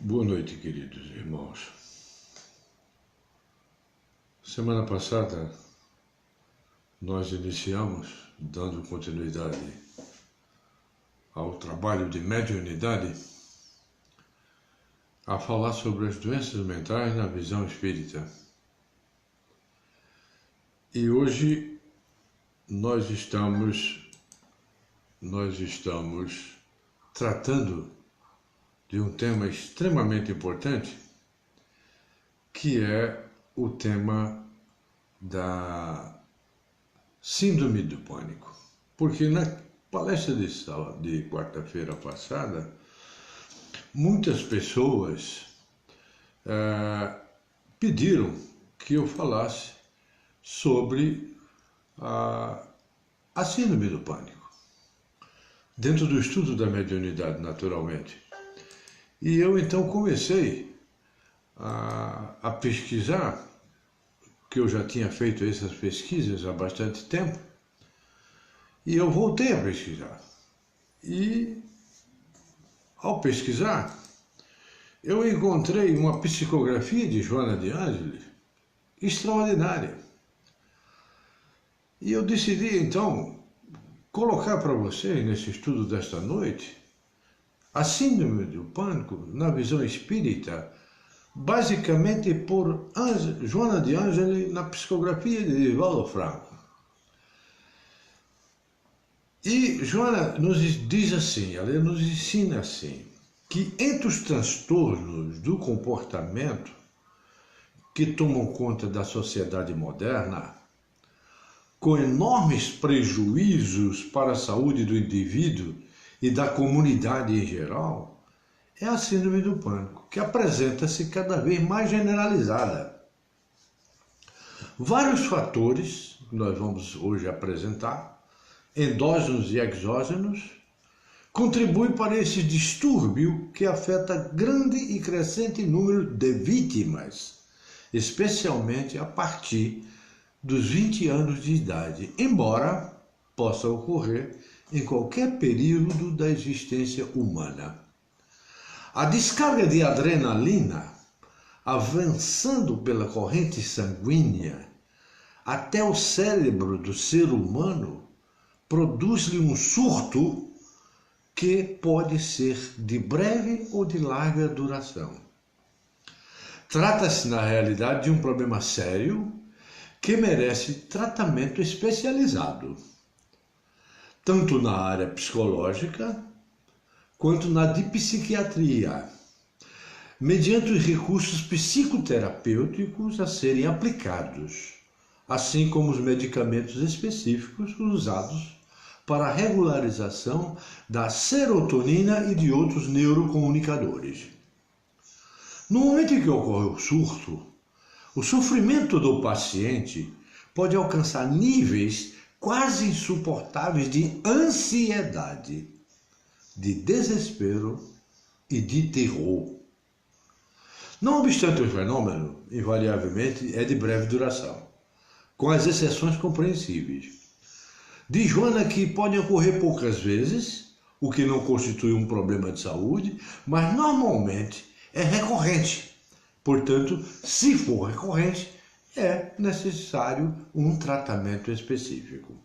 Boa noite, queridos irmãos. Semana passada nós iniciamos, dando continuidade ao trabalho de mediunidade, a falar sobre as doenças mentais na visão espírita. E hoje nós estamos tratando de um tema extremamente importante, que é o tema da síndrome do pânico. Porque na palestra de quarta-feira passada, muitas pessoas pediram que eu falasse sobre a síndrome do pânico, dentro do estudo da mediunidade, naturalmente. E eu então comecei a pesquisar, que eu já tinha feito essas pesquisas há bastante tempo, e eu voltei a pesquisar. E ao pesquisar, eu encontrei uma psicografia de Joana de Ângeles extraordinária. E eu decidi então colocar para vocês, nesse estudo desta noite, a síndrome do pânico na visão espírita, basicamente por Joana de Ângeles na psicografia de Divaldo Franco. E Joana nos diz assim, ela nos ensina assim, que entre os transtornos do comportamento que tomam conta da sociedade moderna, com enormes prejuízos para a saúde do indivíduo e da comunidade em geral, é a síndrome do pânico, que apresenta-se cada vez mais generalizada. Vários fatores que nós vamos hoje apresentar, endógenos e exógenos, contribuem para esse distúrbio que afeta grande e crescente número de vítimas, especialmente a partir dos 20 anos de idade, embora possa ocorrer em qualquer período da existência humana. A descarga de adrenalina, avançando pela corrente sanguínea até o cérebro do ser humano, produz-lhe um surto que pode ser de breve ou de larga duração. Trata-se, na realidade, de um problema sério que merece tratamento especializado, tanto na área psicológica quanto na de psiquiatria, mediante os recursos psicoterapêuticos a serem aplicados, assim como os medicamentos específicos usados para a regularização da serotonina e de outros neurocomunicadores. No momento em que ocorre o surto, o sofrimento do paciente pode alcançar níveis quase insuportáveis de ansiedade, de desespero e de terror. Não obstante, o fenômeno, invariavelmente, é de breve duração, com as exceções compreensíveis. Diz Joana que pode ocorrer poucas vezes, o que não constitui um problema de saúde, mas normalmente é recorrente. Portanto, se for recorrente, é necessário um tratamento específico.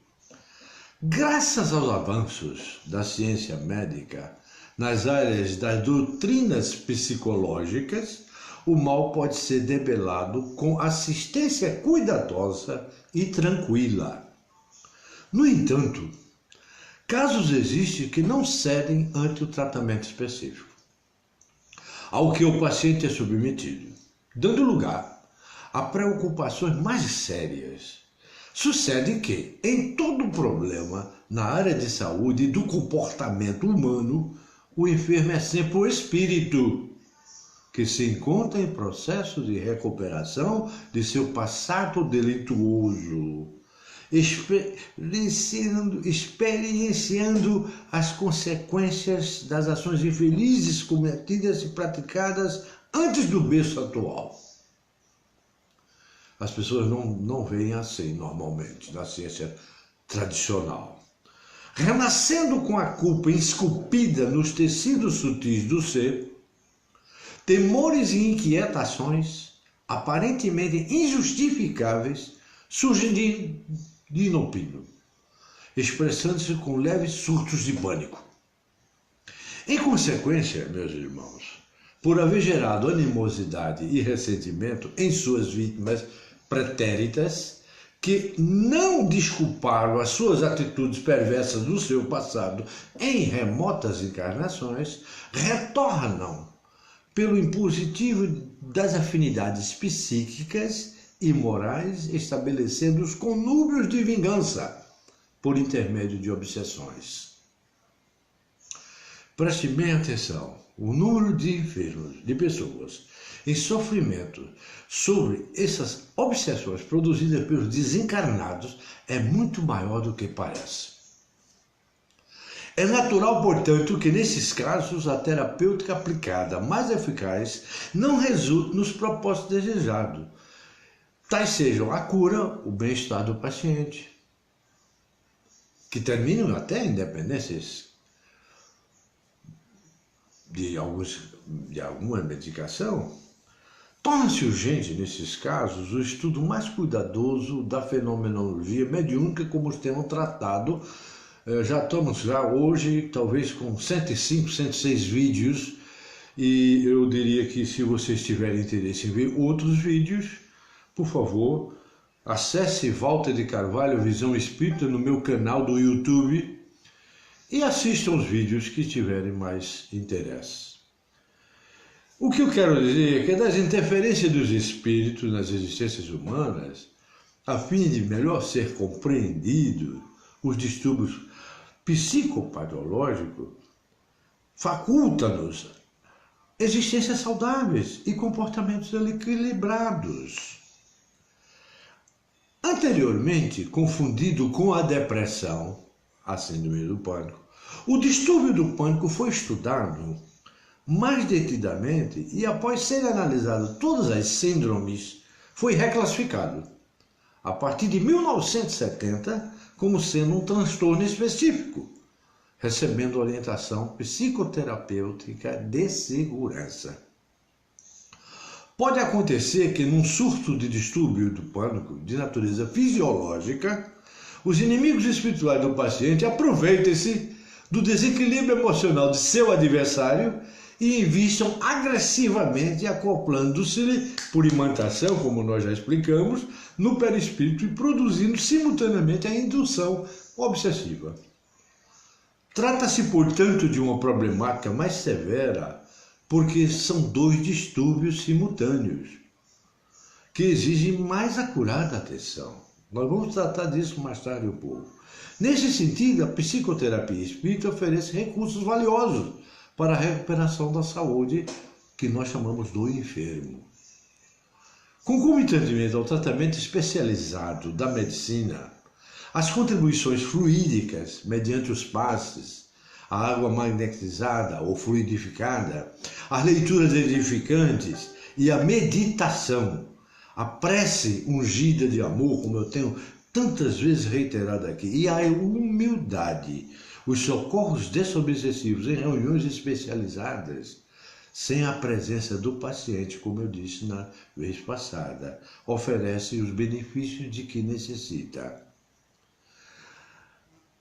Graças aos avanços da ciência médica nas áreas das doutrinas psicológicas, o mal pode ser debelado com assistência cuidadosa e tranquila. No entanto, casos existem que não cedem ante o tratamento específico ao que o paciente é submetido, dando lugar a preocupações mais sérias. Sucede que, em todo problema na área de saúde e do comportamento humano, o enfermo é sempre o espírito, que se encontra em processo de recuperação de seu passado delituoso, experienciando as consequências das ações infelizes cometidas e praticadas antes do berço atual. As pessoas não veem assim normalmente, na ciência tradicional. Renascendo com a culpa esculpida nos tecidos sutis do ser, temores e inquietações, aparentemente injustificáveis, surgem de inopino, expressando-se com leves surtos de pânico. Em consequência, meus irmãos, por haver gerado animosidade e ressentimento em suas vítimas pretéritas, que não desculparam as suas atitudes perversas do seu passado em remotas encarnações, retornam pelo impositivo das afinidades psíquicas e morais, estabelecendo os conúbios de vingança por intermédio de obsessões. Preste bem atenção, o número de enfermos, de pessoas em sofrimento sobre essas obsessões produzidas pelos desencarnados é muito maior do que parece. É natural, portanto, que nesses casos a terapêutica aplicada mais eficaz não resulte nos propósitos desejados, tais sejam a cura, o bem-estar do paciente, que terminam até independências de alguma medicação. Torna-se urgente, nesses casos, o estudo mais cuidadoso da fenomenologia mediúnica, como temos tratado. Já estamos hoje, talvez com 105, 106 vídeos, e eu diria que se vocês tiverem interesse em ver outros vídeos, por favor, acesse Walter de Carvalho Visão Espírita no meu canal do YouTube e assistam os vídeos que tiverem mais interesse. O que eu quero dizer é que das interferências dos espíritos nas existências humanas, a fim de melhor ser compreendido os distúrbios psicopatológicos, faculta-nos existências saudáveis e comportamentos equilibrados. Anteriormente confundido com a depressão, a síndrome do pânico, o distúrbio do pânico foi estudado mais detidamente e, após serem analisadas todas as síndromes, foi reclassificado, a partir de 1970, como sendo um transtorno específico, recebendo orientação psicoterapêutica de segurança. Pode acontecer que, num surto de distúrbio do pânico de natureza fisiológica, os inimigos espirituais do paciente aproveitem-se do desequilíbrio emocional de seu adversário e invistam agressivamente, acoplando-se por imantação, como nós já explicamos, no perispírito e produzindo simultaneamente a indução obsessiva. Trata-se, portanto, de uma problemática mais severa, porque são dois distúrbios simultâneos, que exigem mais acurada atenção. Nós vamos tratar disso mais tarde um pouco. Nesse sentido, a psicoterapia espírita oferece recursos valiosos para a recuperação da saúde, que nós chamamos do enfermo. Concomitantemente ao tratamento especializado da medicina, as contribuições fluídicas mediante os passes, a água magnetizada ou fluidificada, as leituras edificantes e a meditação, a prece ungida de amor, como eu tenho tantas vezes reiterado aqui, e a humildade, os socorros desobsessivos em reuniões especializadas, sem a presença do paciente, como eu disse na vez passada, oferecem os benefícios de que necessita.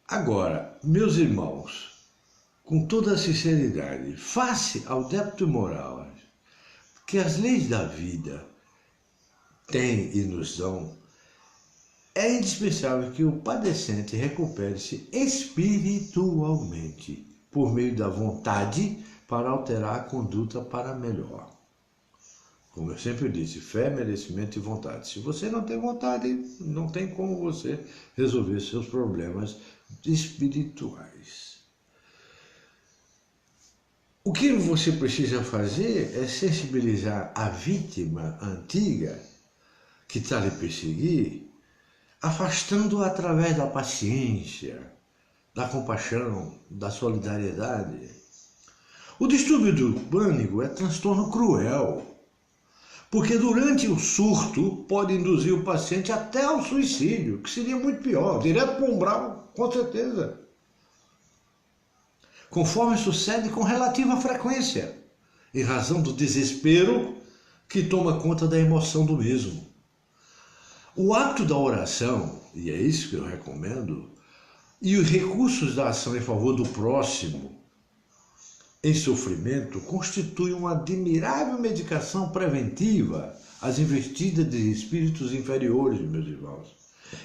Agora, meus irmãos, com toda a sinceridade, face ao débito moral que as leis da vida têm e nos dão, é indispensável que o padecente recupere-se espiritualmente, por meio da vontade, para alterar a conduta para melhor. Como eu sempre disse, fé, merecimento e vontade. Se você não tem vontade, não tem como você resolver seus problemas espirituais. O que você precisa fazer é sensibilizar a vítima antiga que está lhe perseguir, afastando-a através da paciência, da compaixão, da solidariedade. O distúrbio do pânico é transtorno cruel, porque durante o surto pode induzir o paciente até ao suicídio, que seria muito pior, direto para o umbral, com certeza. Conforme sucede com relativa frequência em razão do desespero que toma conta da emoção do mesmo. O ato da oração, e é isso que eu recomendo, e os recursos da ação em favor do próximo em sofrimento constituem uma admirável medicação preventiva às investidas de espíritos inferiores, meus irmãos,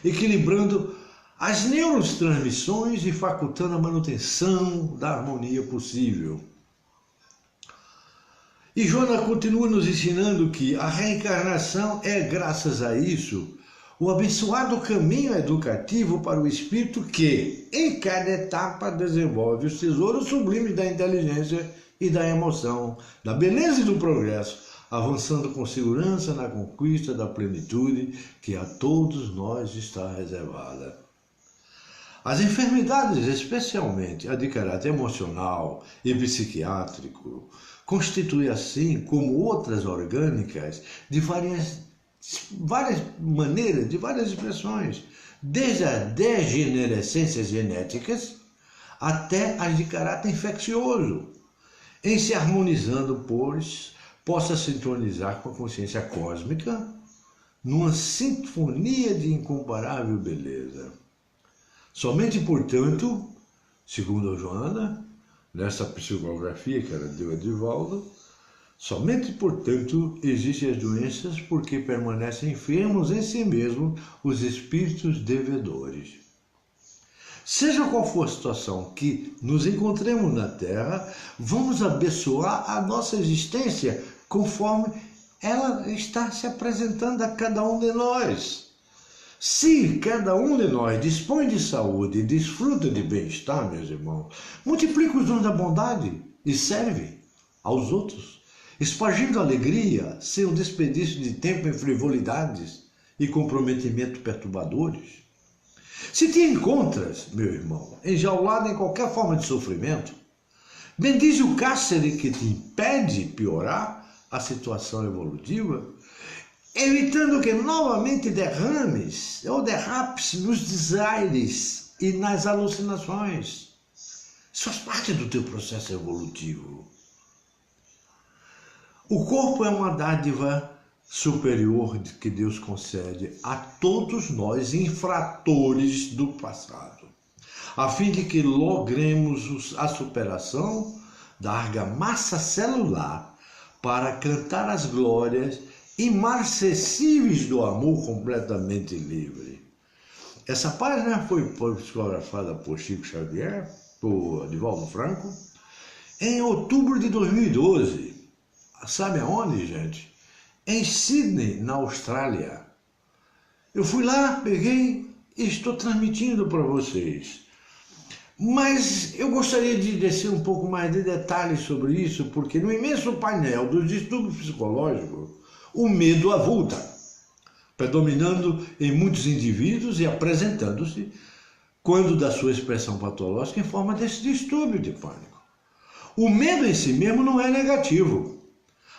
equilibrando as neurotransmissões e facultando a manutenção da harmonia possível. E Joana continua nos ensinando que a reencarnação é, graças a isso, o abençoado caminho educativo para o espírito que, em cada etapa, desenvolve os tesouros sublimes da inteligência e da emoção, da beleza e do progresso, avançando com segurança na conquista da plenitude que a todos nós está reservada. As enfermidades, especialmente a de caráter emocional e psiquiátrico, constituem assim, como outras orgânicas, de várias maneiras, de várias expressões, desde as degenerescências genéticas até as de caráter infeccioso, em se harmonizando, pois, possa sintonizar com a consciência cósmica numa sinfonia de incomparável beleza. Somente, portanto, segundo a Joana, nessa psicografia que ela deu a Edivaldo, somente, portanto, existem as doenças porque permanecem enfermos em si mesmos os espíritos devedores. Seja qual for a situação que nos encontremos na Terra, vamos abençoar a nossa existência conforme ela está se apresentando a cada um de nós. Se cada um de nós dispõe de saúde e desfruta de bem-estar, meus irmãos, multiplica os dons da bondade e serve aos outros, espargindo alegria sem o desperdício de tempo em frivolidades e comprometimento perturbadores. Se te encontras, meu irmão, enjaulado em qualquer forma de sofrimento, bendize o cárcere que te impede piorar a situação evolutiva, evitando que novamente derrames ou derrapes nos desaires e nas alucinações. Isso faz parte do teu processo evolutivo. O corpo é uma dádiva superior que Deus concede a todos nós infratores do passado, a fim de que logremos a superação da argamassa celular para cantar as glórias imarcessíveis do amor completamente livre. Essa página foi psicografada por Chico Xavier, por Divaldo Franco, em outubro de 2012. Sabe aonde, gente? Em Sydney, na Austrália. Eu fui lá, peguei e estou transmitindo para vocês. Mas eu gostaria de descer um pouco mais de detalhes sobre isso, porque no imenso painel dos distúrbios psicológicos, o medo avulta, predominando em muitos indivíduos e apresentando-se, quando da sua expressão patológica, em forma desse distúrbio de pânico. O medo em si mesmo não é negativo,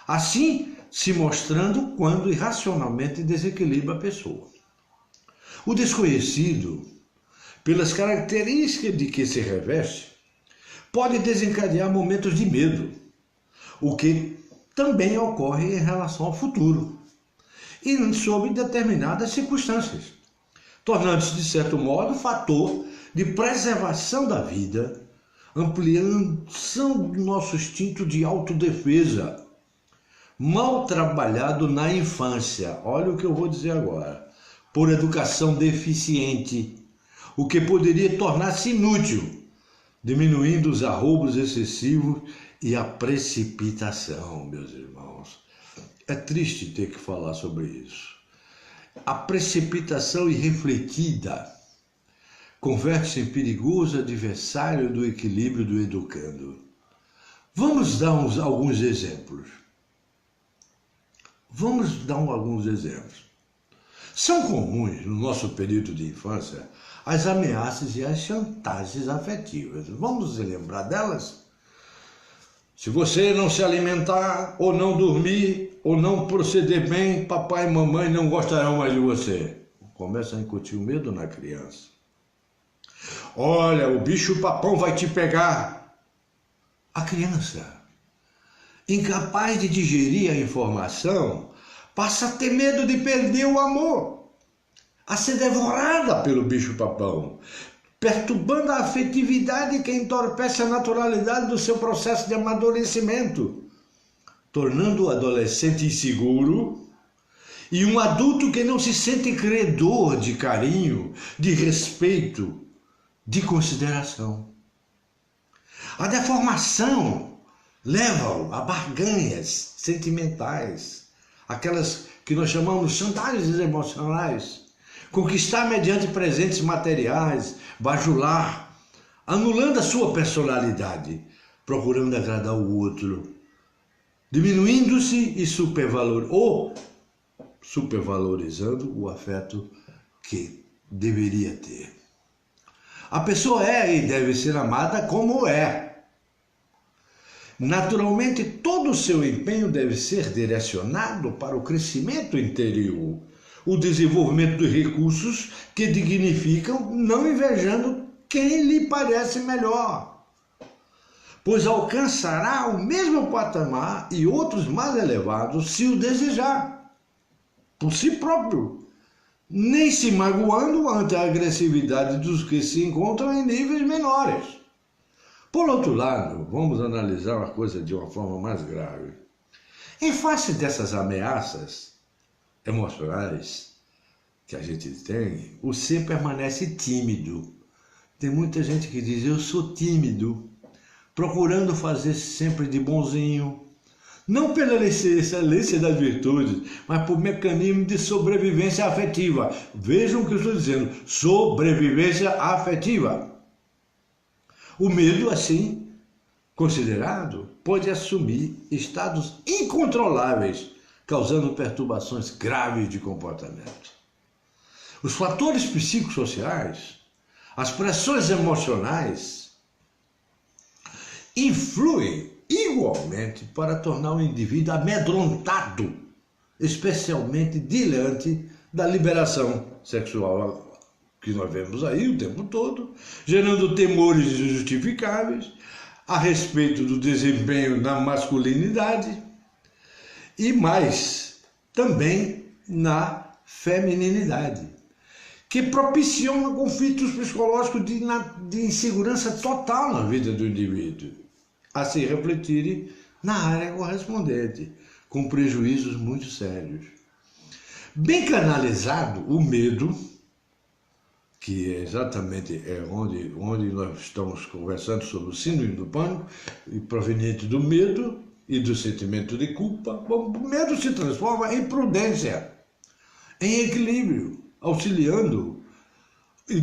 assim se mostrando quando irracionalmente desequilibra a pessoa. O desconhecido, pelas características de que se reveste, pode desencadear momentos de medo, o que também ocorre em relação ao futuro, e sob determinadas circunstâncias, tornando-se, de certo modo, fator de preservação da vida, ampliação do nosso instinto de autodefesa, mal trabalhado na infância, olha o que eu vou dizer agora, por educação deficiente, o que poderia tornar-se inútil, diminuindo os arroubos excessivos e a precipitação, meus irmãos. É triste ter que falar sobre isso. A precipitação irrefletida converte-se em perigoso adversário do equilíbrio do educando. Vamos dar alguns exemplos. São comuns, no nosso período de infância, as ameaças e as chantagens afetivas. Vamos lembrar delas? Se você não se alimentar, ou não dormir, ou não proceder bem, papai e mamãe não gostarão mais de você. Começa a incutir o medo na criança. Olha, o bicho papão vai te pegar. A criança, incapaz de digerir a informação, passa a ter medo de perder o amor, a ser devorada pelo bicho-papão, perturbando a afetividade que entorpece a naturalidade do seu processo de amadurecimento, tornando o adolescente inseguro e um adulto que não se sente credor de carinho, de respeito, de consideração. A deformação leva-o a barganhas sentimentais, aquelas que nós chamamos de chantagens emocionais, conquistar mediante presentes materiais, bajular, anulando a sua personalidade, procurando agradar o outro, diminuindo-se e supervalorizando o afeto que deveria ter. A pessoa é e deve ser amada como é. Naturalmente, todo o seu empenho deve ser direcionado para o crescimento interior, o desenvolvimento de recursos que dignificam, não invejando quem lhe parece melhor, pois alcançará o mesmo patamar e outros mais elevados se o desejar, por si próprio, nem se magoando ante a agressividade dos que se encontram em níveis menores. Por outro lado, vamos analisar uma coisa de uma forma mais grave. Em face dessas ameaças emocionais que a gente tem, o ser permanece tímido. Tem muita gente que diz, eu sou tímido, procurando fazer sempre de bonzinho, não pela excelência das virtudes, mas por mecanismo de sobrevivência afetiva. Vejam o que eu estou dizendo, sobrevivência afetiva. O medo, assim considerado, pode assumir estados incontroláveis, causando perturbações graves de comportamento. Os fatores psicossociais, as pressões emocionais, influem igualmente para tornar o indivíduo amedrontado, especialmente diante da liberação sexual que nós vemos aí o tempo todo, gerando temores injustificáveis a respeito do desempenho na masculinidade e mais também na femininidade, que propiciam conflitos psicológicos de insegurança total na vida do indivíduo, a se refletirem na área correspondente, com prejuízos muito sérios. Bem canalizado, o medo, que exatamente é onde nós estamos conversando sobre o síndrome do pânico, e proveniente do medo e do sentimento de culpa, o medo se transforma em prudência, em equilíbrio, auxiliando e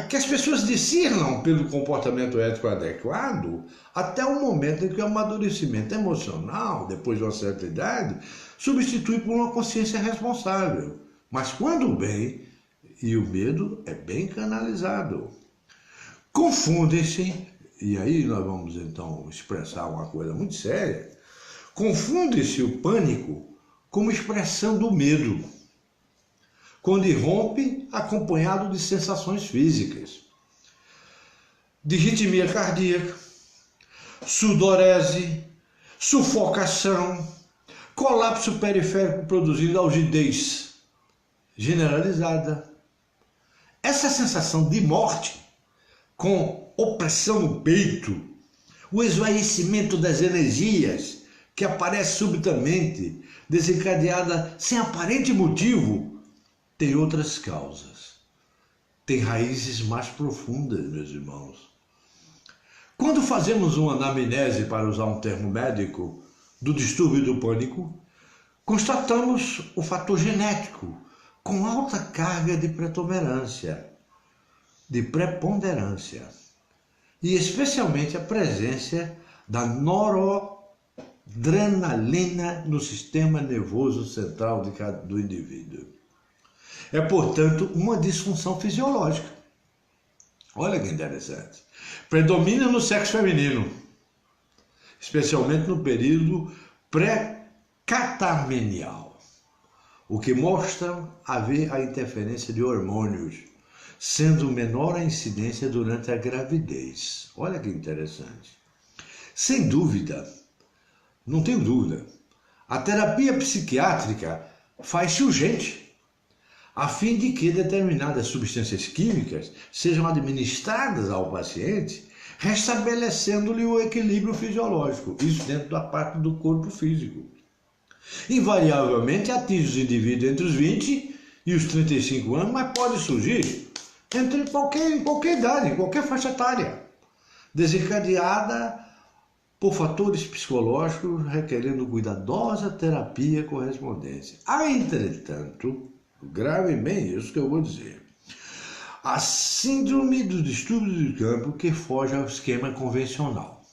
que as pessoas discernam pelo comportamento ético adequado até o momento em que o amadurecimento emocional, depois de uma certa idade, substitui por uma consciência responsável. Mas quando o bem e o medo é bem canalizado, confundem-se, e aí nós vamos então expressar uma coisa muito séria, confunde-se o pânico como expressão do medo, quando irrompe acompanhado de sensações físicas, de arritmia cardíaca, sudorese, sufocação, colapso periférico produzindo algidez generalizada. Essa sensação de morte, com opressão no peito, o esvaecimento das energias que aparece subitamente, desencadeada sem aparente motivo, tem outras causas, tem raízes mais profundas, meus irmãos. Quando fazemos uma anamnese, para usar um termo médico, do distúrbio do pânico, constatamos o fator genético com alta carga de preponderância, e especialmente a presença da noradrenalina no sistema nervoso central do indivíduo. É, portanto, uma disfunção fisiológica. Olha que interessante. Predomina no sexo feminino, especialmente no período pré-catamenial, o que mostra haver a interferência de hormônios, sendo menor a incidência durante a gravidez. Olha que interessante. Sem dúvida, não tenho dúvida, a terapia psiquiátrica faz-se urgente, a fim de que determinadas substâncias químicas sejam administradas ao paciente, restabelecendo-lhe o equilíbrio fisiológico, isso dentro da parte do corpo físico. Invariavelmente atinge os indivíduos entre os 20 e os 35 anos, mas pode surgir em qualquer idade, em qualquer faixa etária, desencadeada por fatores psicológicos requerendo cuidadosa terapia correspondente. Há, entretanto, grave bem isso que eu vou dizer, a síndrome dos distúrbios de campo que foge ao esquema convencional.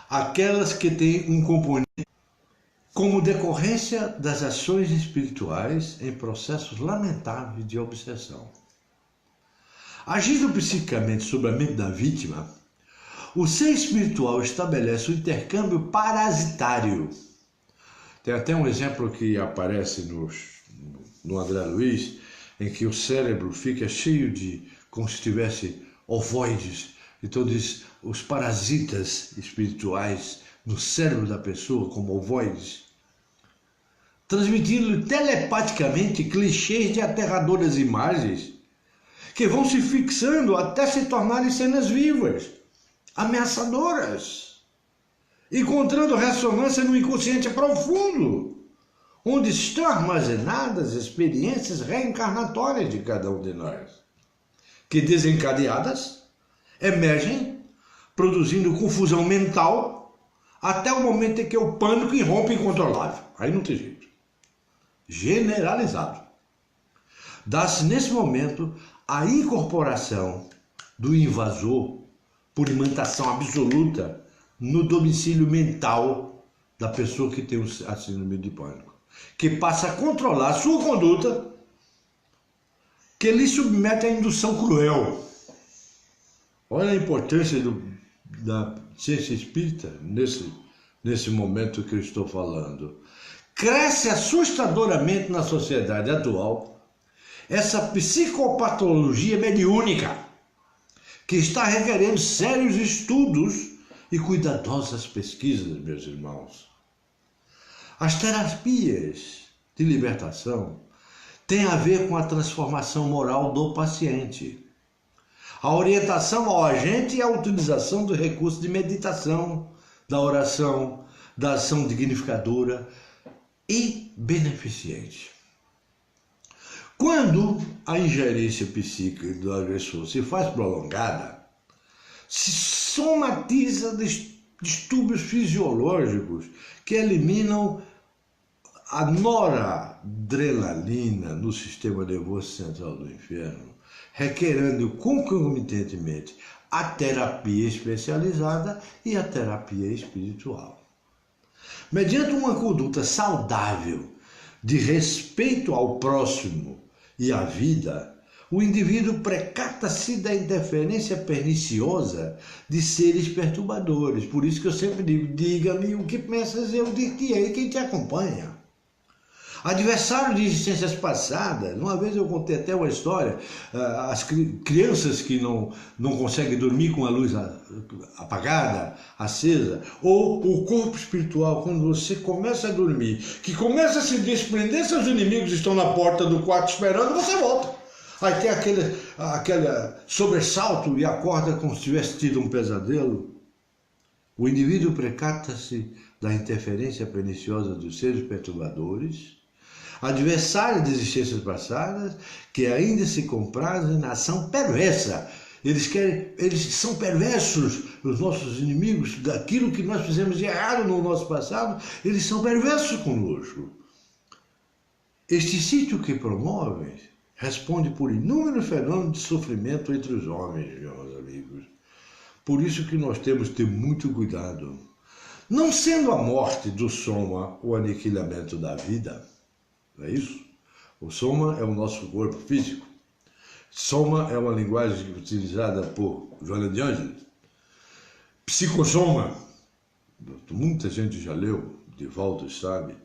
Aquelas que têm um componente como decorrência das ações espirituais em processos lamentáveis de obsessão. Agindo psiquicamente sobre a mente da vítima, o ser espiritual estabelece um intercâmbio parasitário. Tem até um exemplo que aparece no André Luiz, em que o cérebro fica cheio de, como se tivesse ovoides. Então diz, os parasitas espirituais no cérebro da pessoa como ovoides, transmitindo telepaticamente clichês de aterradoras imagens que vão se fixando até se tornarem cenas vivas, ameaçadoras, encontrando ressonância no inconsciente profundo, onde estão armazenadas experiências reencarnatórias de cada um de nós, que desencadeadas emergem, produzindo confusão mental, até o momento em que o pânico irrompe incontrolável. Aí não tem jeito. Generalizado. Dá-se nesse momento a incorporação do invasor por imantação absoluta no domicílio mental da pessoa que tem a síndrome de pânico, que passa a controlar a sua conduta, que lhe submete à indução cruel. Olha a importância da ciência espírita nesse momento que eu estou falando. Cresce assustadoramente na sociedade atual essa psicopatologia mediúnica, que está requerendo sérios estudos e cuidadosas pesquisas, meus irmãos. As terapias de libertação têm a ver com a transformação moral do paciente, a orientação ao agente e a utilização do recurso de meditação, da oração, da ação dignificadora e beneficente. Quando a ingerência psíquica do agressor se faz prolongada, se somatiza distúrbios fisiológicos que eliminam a noradrenalina no sistema nervoso central do inferno, requerendo concomitantemente a terapia especializada e a terapia espiritual. Mediante uma conduta saudável de respeito ao próximo e à vida, o indivíduo precata-se da interferência perniciosa de seres perturbadores. Por isso que eu sempre digo, diga-me o que pensas, eu dir-te-ei quem te acompanha. Adversário de existências passadas, uma vez eu contei até uma história, as crianças que não conseguem dormir com a luz apagada, acesa, ou o corpo espiritual, quando você começa a dormir, que começa a se desprender, seus inimigos estão na porta do quarto esperando, você volta. Aí tem aquele sobressalto e acorda como se tivesse tido um pesadelo. O indivíduo precata-se da interferência perniciosa dos seres perturbadores, adversários de existências passadas, que ainda se comprazem na ação perversa. Eles são perversos, os nossos inimigos, daquilo que nós fizemos de errado no nosso passado, eles são perversos conosco. Este sítio que promovem responde por inúmeros fenômenos de sofrimento entre os homens, meus amigos. Por isso que nós temos que ter muito cuidado. Não sendo a morte do soma o aniquilamento da vida, não é isso? O soma é o nosso corpo físico. Soma é uma linguagem utilizada por Joana de Ângeles. Psicossoma, muita gente já leu, Divaldo sabe.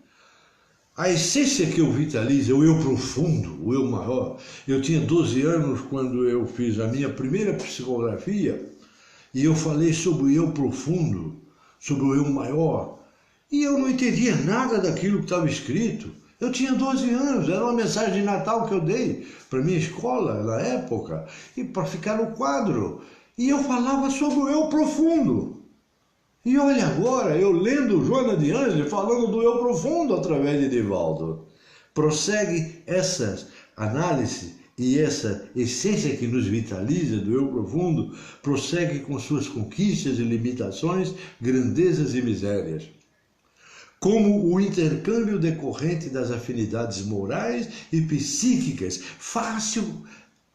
A essência que eu vitalizo é o eu profundo, o eu maior. Eu tinha 12 anos quando eu fiz a minha primeira psicografia e eu falei sobre o eu profundo, sobre o eu maior, e eu não entendia nada daquilo que estava escrito. Eu tinha 12 anos, era uma mensagem de Natal que eu dei para minha escola na época, e para ficar no quadro. E eu falava sobre o eu profundo. E olha agora, eu lendo Joana de Ângeles falando do eu profundo através de Divaldo. Prossegue essa análise e essa essência que nos vitaliza do eu profundo, prossegue com suas conquistas e limitações, grandezas e misérias. Como o intercâmbio decorrente das afinidades morais e psíquicas, fácil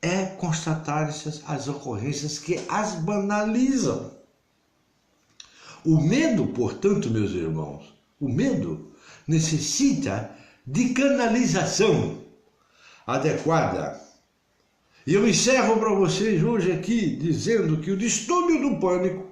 é constatar-se as ocorrências que as banalizam. O medo, portanto, meus irmãos, o medo necessita de canalização adequada. E eu encerro para vocês hoje aqui dizendo que o distúrbio do pânico,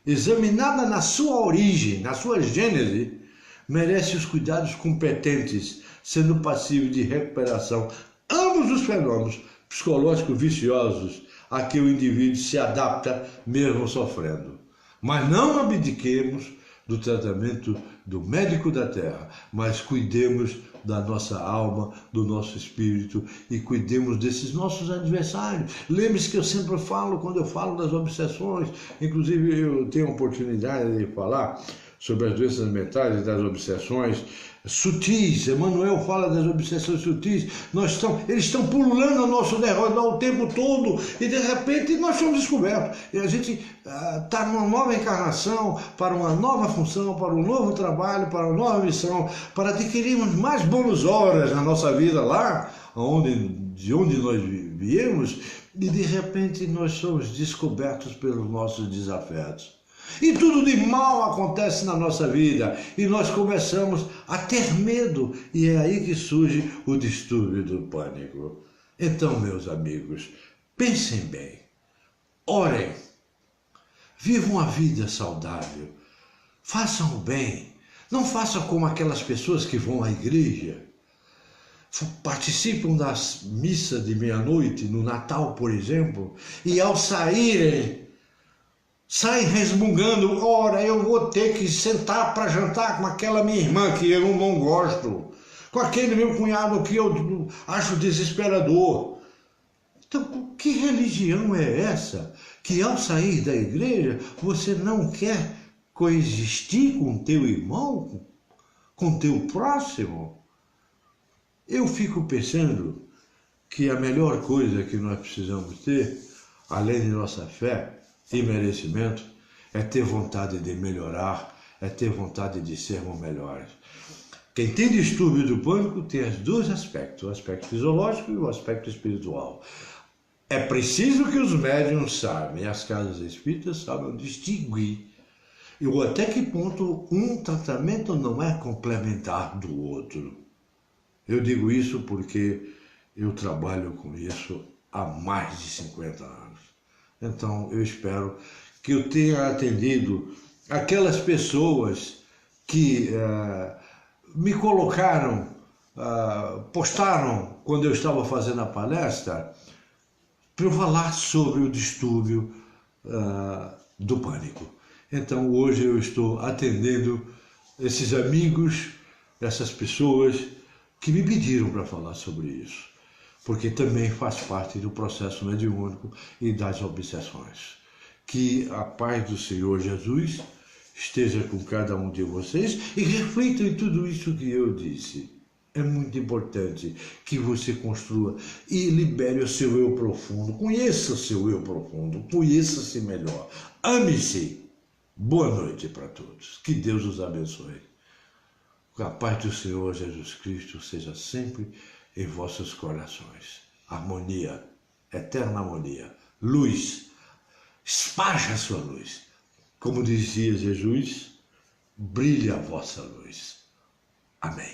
examinada na sua origem, na sua gênese, merece os cuidados competentes, sendo passível de recuperação. Ambos os fenômenos psicológicos viciosos a que o indivíduo se adapta mesmo sofrendo. Mas não abdiquemos do tratamento do médico da terra, mas cuidemos da nossa alma, do nosso espírito e cuidemos desses nossos adversários. Lembre-se que eu sempre falo, quando eu falo das obsessões, inclusive eu tenho a oportunidade de falar sobre as doenças mentais e das obsessões sutis. Emmanuel fala das obsessões sutis. Eles estão pululando ao nosso derredor o tempo todo e de repente nós somos descobertos. E a gente está numa nova encarnação, para uma nova função, para um novo trabalho, para uma nova missão, para adquirirmos mais boas horas na nossa vida lá, de onde nós viemos, e de repente nós somos descobertos pelos nossos desafetos. E tudo de mal acontece na nossa vida e nós começamos a ter medo e é aí que surge o distúrbio do pânico. Então, meus amigos, pensem bem, orem, vivam a vida saudável, façam o bem, não façam como aquelas pessoas que vão à igreja, participam das missas de meia-noite, no Natal, por exemplo, e ao saírem, saem resmungando, ora, eu vou ter que sentar para jantar com aquela minha irmã que eu não gosto, com aquele meu cunhado que eu acho desesperador. Então, que religião é essa que ao sair da igreja você não quer coexistir com o teu irmão, com o teu próximo? Eu fico pensando que a melhor coisa que nós precisamos ter, além de nossa fé e merecimento, é ter vontade de melhorar, é ter vontade de sermos melhores. Quem tem distúrbio do pânico tem os dois aspectos, o aspecto fisiológico e o aspecto espiritual. É preciso que os médiuns saibam, e as casas espíritas saibam distinguir, e até que ponto um tratamento não é complementar do outro. Eu digo isso porque eu trabalho com isso há mais de 50 anos. Então, eu espero que eu tenha atendido aquelas pessoas que me colocaram, postaram quando eu estava fazendo a palestra, para eu falar sobre o distúrbio do pânico. Então, hoje eu estou atendendo esses amigos, essas pessoas que me pediram para falar sobre isso, porque também faz parte do processo mediúnico e das obsessões. Que a paz do Senhor Jesus esteja com cada um de vocês e reflitam em tudo isso que eu disse. É muito importante que você construa e libere o seu eu profundo. Conheça o seu eu profundo, conheça-se melhor. Ame-se. Boa noite para todos. Que Deus os abençoe. Que a paz do Senhor Jesus Cristo seja sempre em vossos corações. Harmonia, eterna harmonia. Luz, esparja a sua luz. Como dizia Jesus, brilha a vossa luz. Amém.